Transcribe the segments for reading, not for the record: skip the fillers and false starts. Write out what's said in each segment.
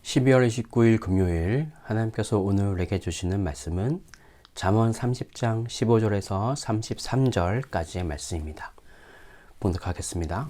12월 29일 금요일 하나님께서 오늘 우리에게 주시는 말씀은 잠언 30장 15절에서 33절까지의 말씀입니다. 봉독하겠습니다.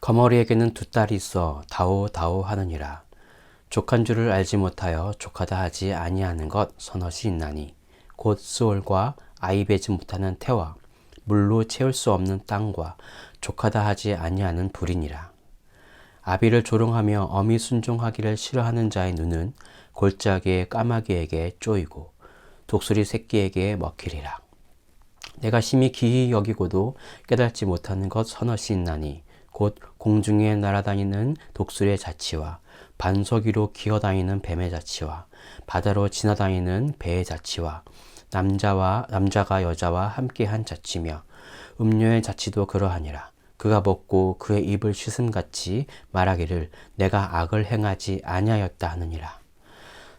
거머리에게는 두 딸이 있어 다오다오 하느니라. 족한 줄을 알지 못하여 족하다 하지 아니하는 것 서너시 있나니 곧 스올과 아이 베지 못하는 태와 물로 채울 수 없는 땅과 족하다 하지 아니하는 불이니라. 아비를 조롱하며 엄히 순종하기를 싫어하는 자의 눈은 골짜기의 까마귀에게 쪼이고 독수리 새끼에게 먹히리라. 내가 심히 기이 여기고도 깨닫지 못하는 것 서너시 있나니 곧 공중에 날아다니는 독수리의 자치와 반석 위로 기어다니는 뱀의 자치와 바다로 지나다니는 배의 자치와 남자가 여자와 함께한 자치며 음료의 자치도 그러하니라. 그가 먹고 그의 입을 씻음같이 말하기를 내가 악을 행하지 아니하였다 하느니라.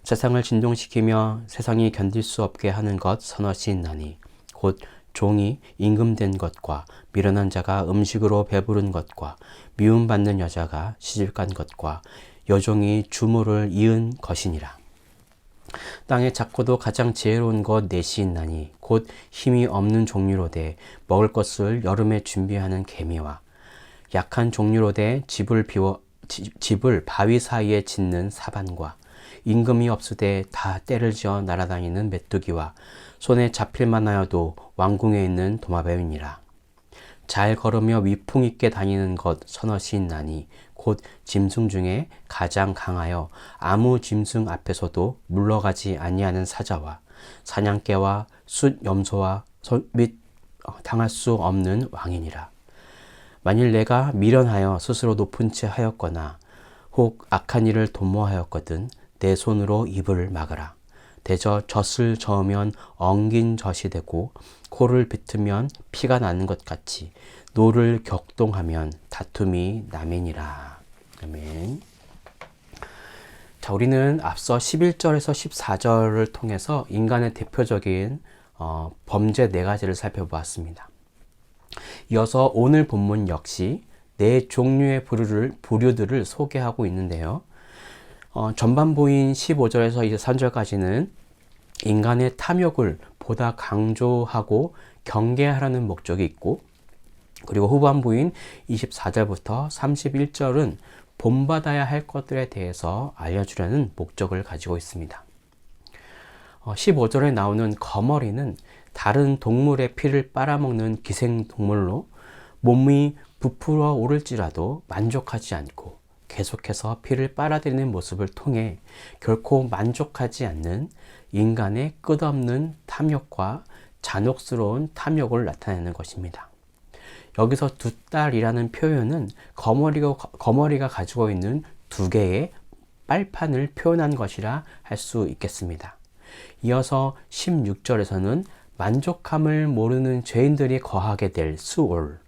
세상을 진동시키며 세상이 견딜 수 없게 하는 것 서너시 있나니 곧 종이 임금된 것과 미련한 자가 음식으로 배부른 것과 미움받는 여자가 시집간 것과 여종이 주모를 이은 것이니라. 땅에 작고도 가장 지혜로운 것 넷이 있나니 곧 힘이 없는 종류로되 먹을 것을 여름에 준비하는 개미와 약한 종류로되 집을 바위 사이에 짓는 사반과 임금이 없으되 다 때를 지어 날아다니는 메뚜기와 손에 잡힐만 하여도 왕궁에 있는 도마뱀이니라. 잘 걸으며 위풍 있게 다니는 것 서너시 있나니 곧 짐승 중에 가장 강하여 아무 짐승 앞에서도 물러가지 아니하는 사자와 사냥개와 숫 염소와 및 당할 수 없는 왕이니라. 만일 내가 미련하여 스스로 높은 채 하였거나 혹 악한 일을 도모하였거든 내 손으로 입을 막으라. 대저 젖을 저으면 엉긴 젖이 되고 코를 비트면 피가 나는 것 같이 노를 격동하면 다툼이 남이니라. 아멘. 자, 우리는 앞서 11절에서 14절을 통해서 인간의 대표적인 범죄 4가지를 살펴보았습니다. 이어서 오늘 본문 역시 4종류의 부류들을 소개하고 있는데요. 전반부인 15절에서 23절까지는 인간의 탐욕을 보다 강조하고 경계하라는 목적이 있고, 그리고 후반부인 24절부터 31절은 본받아야 할 것들에 대해서 알려주려는 목적을 가지고 있습니다. 15절에 나오는 거머리는 다른 동물의 피를 빨아먹는 기생동물로 몸이 부풀어 오를지라도 만족하지 않고 계속해서 피를 빨아들이는 모습을 통해 결코 만족하지 않는 인간의 끝없는 탐욕과 잔혹스러운 탐욕을 나타내는 것입니다. 여기서 두 딸이라는 표현은 거머리가 가지고 있는 2개의 빨판을 표현한 것이라 할 수 있겠습니다. 이어서 16절에서는 만족함을 모르는 죄인들이 거하게 될 수올,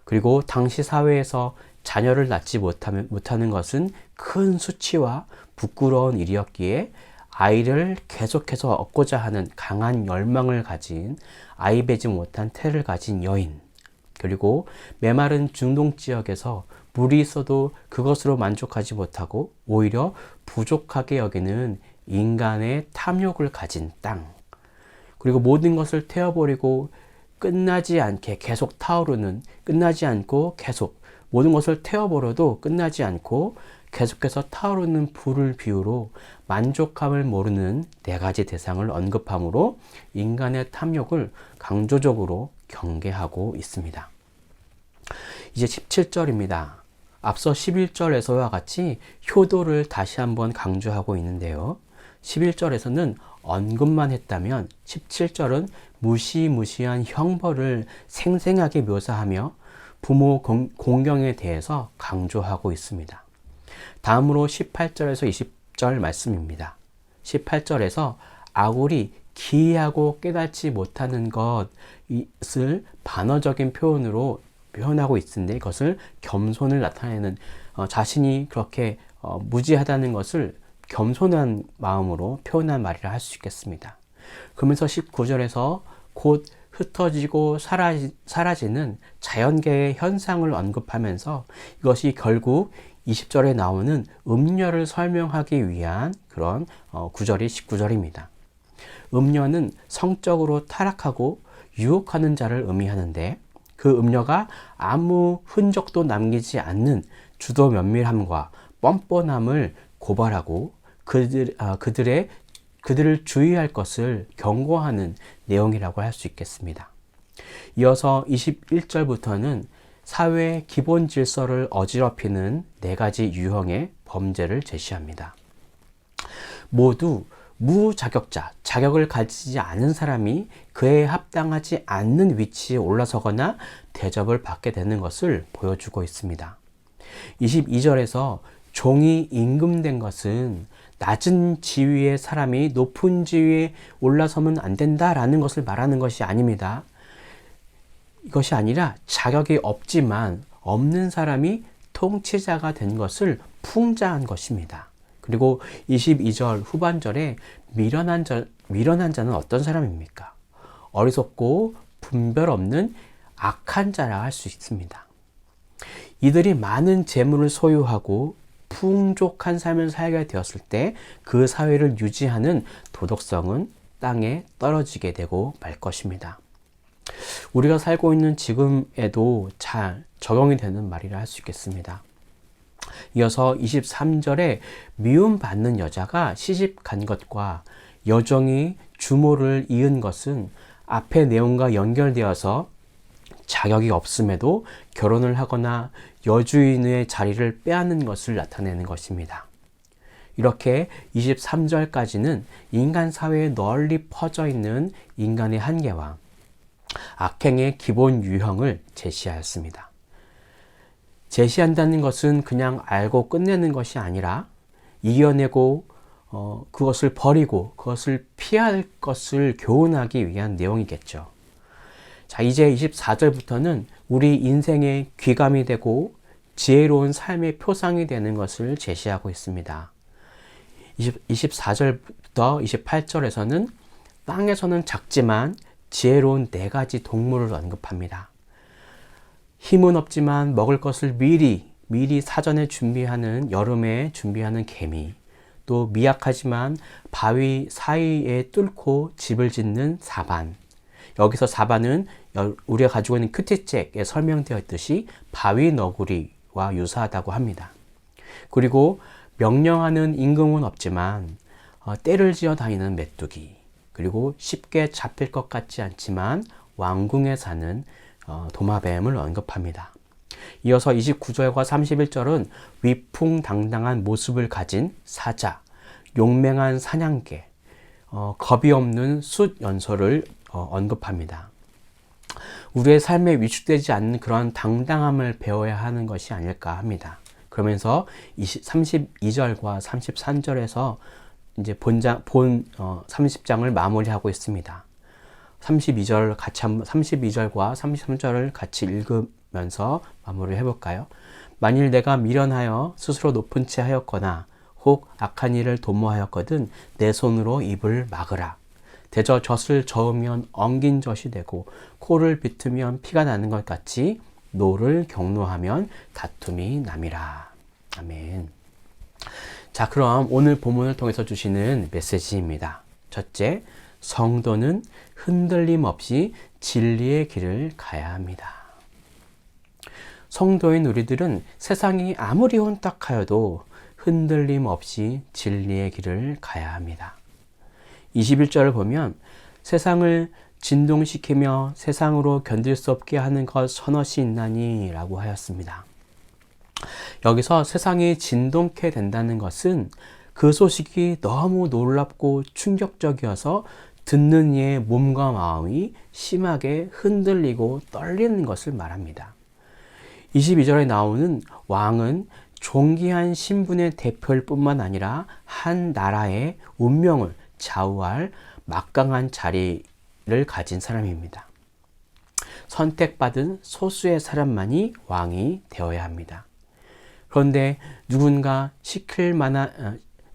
그리고 당시 사회에서 자녀를 낳지 못하는 것은 큰 수치와 부끄러운 일이었기에 아이를 계속해서 얻고자 하는 강한 열망을 가진 아이 베지 못한 태를 가진 여인, 그리고 메마른 중동 지역에서 물이 있어도 그것으로 만족하지 못하고 오히려 부족하게 여기는 인간의 탐욕을 가진 땅, 그리고 모든 것을 태워버리고 끝나지 않게 계속 타오르는, 끝나지 않고 계속 모든 것을 태워버려도 끝나지 않고 계속해서 타오르는 불을 비유로 만족함을 모르는 4가지 대상을 언급함으로 인간의 탐욕을 강조적으로 경계하고 있습니다. 이제 17절입니다. 앞서 11절에서와 같이 효도를 다시 한번 강조하고 있는데요. 11절에서는 언급만 했다면 17절은 무시무시한 형벌을 생생하게 묘사하며 부모 공경에 대해서 강조하고 있습니다. 다음으로 18절에서 20절 말씀입니다. 18절에서 아굴이 기이하고 깨닫지 못하는 것을 반어적인 표현으로 표현하고 있는데, 이것을 겸손을 나타내는, 자신이 그렇게 무지하다는 것을 겸손한 마음으로 표현한 말이라 할 수 있겠습니다. 그러면서 19절에서 곧 흩어지고 사라지는 자연계의 현상을 언급하면서 이것이 결국 20절에 나오는 음녀를 설명하기 위한 그런 구절이 19절입니다. 음녀는 성적으로 타락하고 유혹하는 자를 의미하는데, 그 음녀가 아무 흔적도 남기지 않는 주도 면밀함과 뻔뻔함을 고발하고 그들을 주의할 것을 경고하는 내용이라고 할 수 있겠습니다. 이어서 21절부터는 사회의 기본 질서를 어지럽히는 4가지 유형의 범죄를 제시합니다. 모두 무자격자, 자격을 가지지 않은 사람이 그에 합당하지 않는 위치에 올라서거나 대접을 받게 되는 것을 보여주고 있습니다. 22절에서 종이 임금된 것은 낮은 지위의 사람이 높은 지위에 올라서면 안 된다라는 것을 말하는 것이 아닙니다. 이것이 아니라 자격이 없는 사람이 통치자가 된 것을 풍자한 것입니다. 그리고 22절 후반절에 미련한 자는 어떤 사람입니까? 어리석고 분별 없는 악한 자라 할 수 있습니다. 이들이 많은 재물을 소유하고 풍족한 삶을 살게 되었을 때 그 사회를 유지하는 도덕성은 땅에 떨어지게 되고 말 것입니다. 우리가 살고 있는 지금에도 잘 적용이 되는 말이라 할 수 있겠습니다. 이어서 23절에 미움받는 여자가 시집 간 것과 여종이 주모를 이은 것은 앞의 내용과 연결되어서 자격이 없음에도 결혼을 하거나 여주인의 자리를 빼앗는 것을 나타내는 것입니다. 이렇게 23절까지는 인간 사회에 널리 퍼져 있는 인간의 한계와 악행의 기본 유형을 제시하였습니다. 제시한다는 것은 그냥 알고 끝내는 것이 아니라 이겨내고 그것을 버리고 그것을 피할 것을 교훈하기 위한 내용이겠죠. 자, 이제 24절부터는 우리 인생의 귀감이 되고 지혜로운 삶의 표상이 되는 것을 제시하고 있습니다. 24절부터 28절에서는 땅에서는 작지만 지혜로운 4가지 동물을 언급합니다. 힘은 없지만 먹을 것을 미리 사전에 준비하는, 여름에 준비하는 개미, 또 미약하지만 바위 사이에 뚫고 집을 짓는 사반. 여기서 사반은 우리가 가지고 있는 큐티잭에 설명되어 있듯이 바위 너구리와 유사하다고 합니다. 그리고 명령하는 임금은 없지만 떼를 지어 다니는 메뚜기, 그리고 쉽게 잡힐 것 같지 않지만 왕궁에 사는 도마뱀을 언급합니다. 이어서 29절과 31절은 위풍당당한 모습을 가진 사자, 용맹한 사냥개, 겁이 없는 숫연소를 언급합니다. 우리의 삶에 위축되지 않는 그런 당당함을 배워야 하는 것이 아닐까 합니다. 그러면서 32절과 33절에서 이제 30장을 마무리하고 있습니다. 32절과 33절을 같이 읽으면서 마무리를 해볼까요? 만일 내가 미련하여 스스로 높은 채 하였거나 혹 악한 일을 도모하였거든 내 손으로 입을 막으라. 대저 젖을 저으면 엉긴 젖이 되고 코를 비트면 피가 나는 것 같이 노를 경노하면 다툼이 남이라. 아멘. 자, 그럼 오늘 본문을 통해서 주시는 메시지입니다. 첫째, 성도는 흔들림 없이 진리의 길을 가야 합니다. 성도인 우리들은 세상이 아무리 혼탁하여도 흔들림 없이 진리의 길을 가야 합니다. 21절을 보면 세상을 진동시키며 세상으로 견딜 수 없게 하는 것 서너시 있나니 라고 하였습니다. 여기서 세상이 진동케 된다는 것은 그 소식이 너무 놀랍고 충격적이어서 듣는 이의 몸과 마음이 심하게 흔들리고 떨리는 것을 말합니다. 22절에 나오는 왕은 존귀한 신분의 대표일 뿐만 아니라 한 나라의 운명을 좌우할 막강한 자리를 가진 사람입니다. 선택받은 소수의 사람만이 왕이 되어야 합니다. 그런데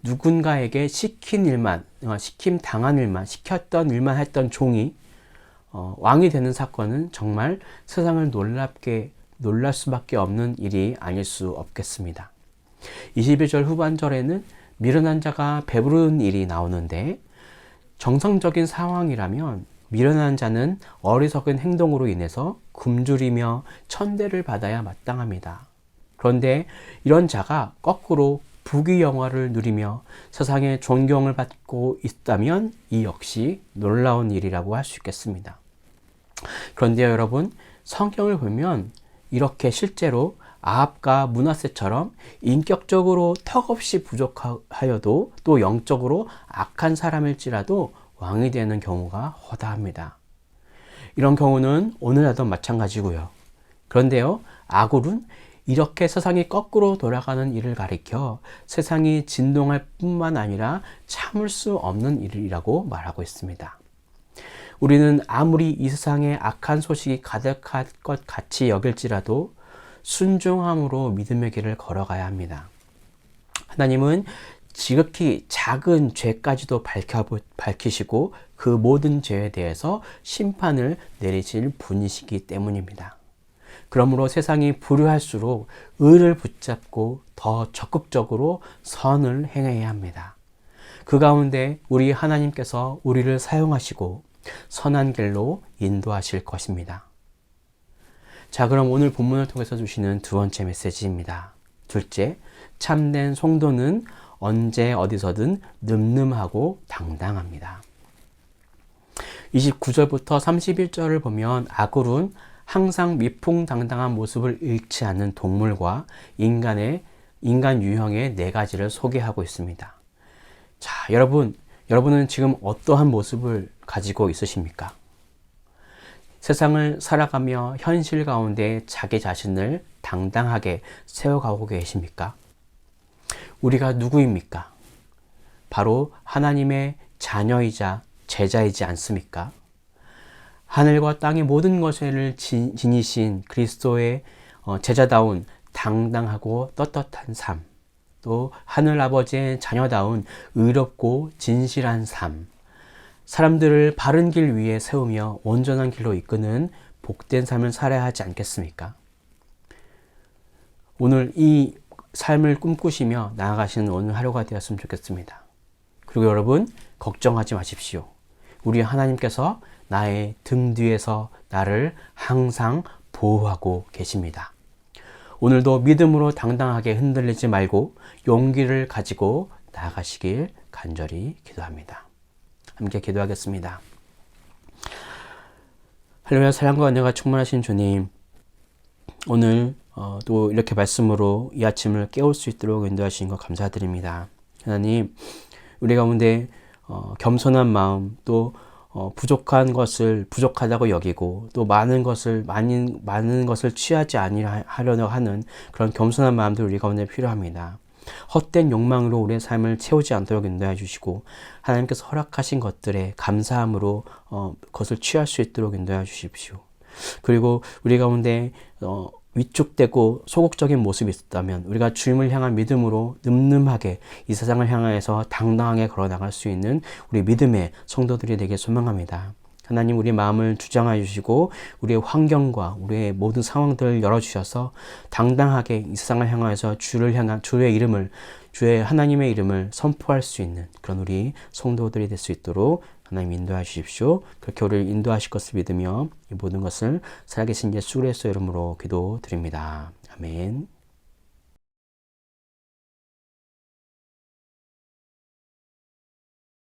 누군가에게 시켰던 일만 했던 종이 왕이 되는 사건은 정말 세상을 놀랄 수밖에 없는 일이 아닐 수 없겠습니다. 21절 후반절에는 미련한 자가 배부른 일이 나오는데, 정상적인 상황이라면 미련한 자는 어리석은 행동으로 인해서 굶주리며 천대를 받아야 마땅합니다. 그런데 이런 자가 거꾸로 부귀영화를 누리며 세상의 존경을 받고 있다면 이 역시 놀라운 일이라고 할 수 있겠습니다. 그런데 여러분, 성경을 보면 이렇게 실제로 아합과 므낫세처럼 인격적으로 턱없이 부족하여도 또 영적으로 악한 사람일지라도 왕이 되는 경우가 허다합니다. 이런 경우는 오늘날도 마찬가지고요. 그런데요, 아굴은 이렇게 세상이 거꾸로 돌아가는 일을 가리켜 세상이 진동할 뿐만 아니라 참을 수 없는 일이라고 말하고 있습니다. 우리는 아무리 이 세상에 악한 소식이 가득할 것 같이 여길지라도 순종함으로 믿음의 길을 걸어가야 합니다. 하나님은 지극히 작은 죄까지도 밝히시고 그 모든 죄에 대해서 심판을 내리실 분이시기 때문입니다. 그러므로 세상이 불효할수록 의를 붙잡고 더 적극적으로 선을 행해야 합니다. 그 가운데 우리 하나님께서 우리를 사용하시고 선한 길로 인도하실 것입니다. 자, 그럼 오늘 본문을 통해서 주시는 두 번째 메시지입니다. 둘째, 참된 성도는 언제 어디서든 늠름하고 당당합니다. 29절부터 31절을 보면 아굴은 항상 위풍당당한 모습을 잃지 않는 동물과 인간 유형의 네 가지를 소개하고 있습니다. 자, 여러분은 지금 어떠한 모습을 가지고 있으십니까? 세상을 살아가며 현실 가운데 자기 자신을 당당하게 세워가고 계십니까? 우리가 누구입니까? 바로 하나님의 자녀이자 제자이지 않습니까? 하늘과 땅의 모든 것을 지니신 그리스도의 제자다운 당당하고 떳떳한 삶, 또 하늘아버지의 자녀다운 의롭고 진실한 삶, 사람들을 바른 길 위에 세우며 온전한 길로 이끄는 복된 삶을 살아야 하지 않겠습니까? 오늘 이 삶을 꿈꾸시며 나아가시는 오늘 하루가 되었으면 좋겠습니다. 그리고 여러분, 걱정하지 마십시오. 우리 하나님께서 나의 등 뒤에서 나를 항상 보호하고 계십니다. 오늘도 믿음으로 당당하게 흔들리지 말고 용기를 가지고 나아가시길 간절히 기도합니다. 함께 기도하겠습니다. 할렐루야. 사랑과 은혜가 충만하신 주님, 오늘 또 이렇게 말씀으로 이 아침을 깨울 수 있도록 인도하신 것 감사드립니다. 하나님, 우리 가운데 겸손한 마음, 또 부족한 것을 부족하다고 여기고 또 많은 것을 취하지 아니하려고 하는 그런 겸손한 마음들 우리 가운데 필요합니다. 헛된 욕망으로 우리의 삶을 채우지 않도록 인도해 주시고 하나님께서 허락하신 것들에 감사함으로 그것을 취할 수 있도록 인도해 주십시오. 그리고 우리 가운데 위축되고 소극적인 모습이 있었다면 우리가 주님을 향한 믿음으로 늠름하게 이 세상을 향하여서 당당하게 걸어나갈 수 있는 우리 믿음의 성도들이 되길 소망합니다. 하나님, 우리 마음을 주장하여 주시고 우리의 환경과 우리의 모든 상황들을 열어주셔서 당당하게 이 세상을 향하여서 주의 하나님의 이름을 선포할 수 있는 그런 우리 성도들이 될 수 있도록 하나님 인도해 주십시오. 그렇게 우리를 인도하실 것을 믿으며 이 모든 것을 살아계신 예수 그리스도의 이름으로 기도드립니다. 아멘.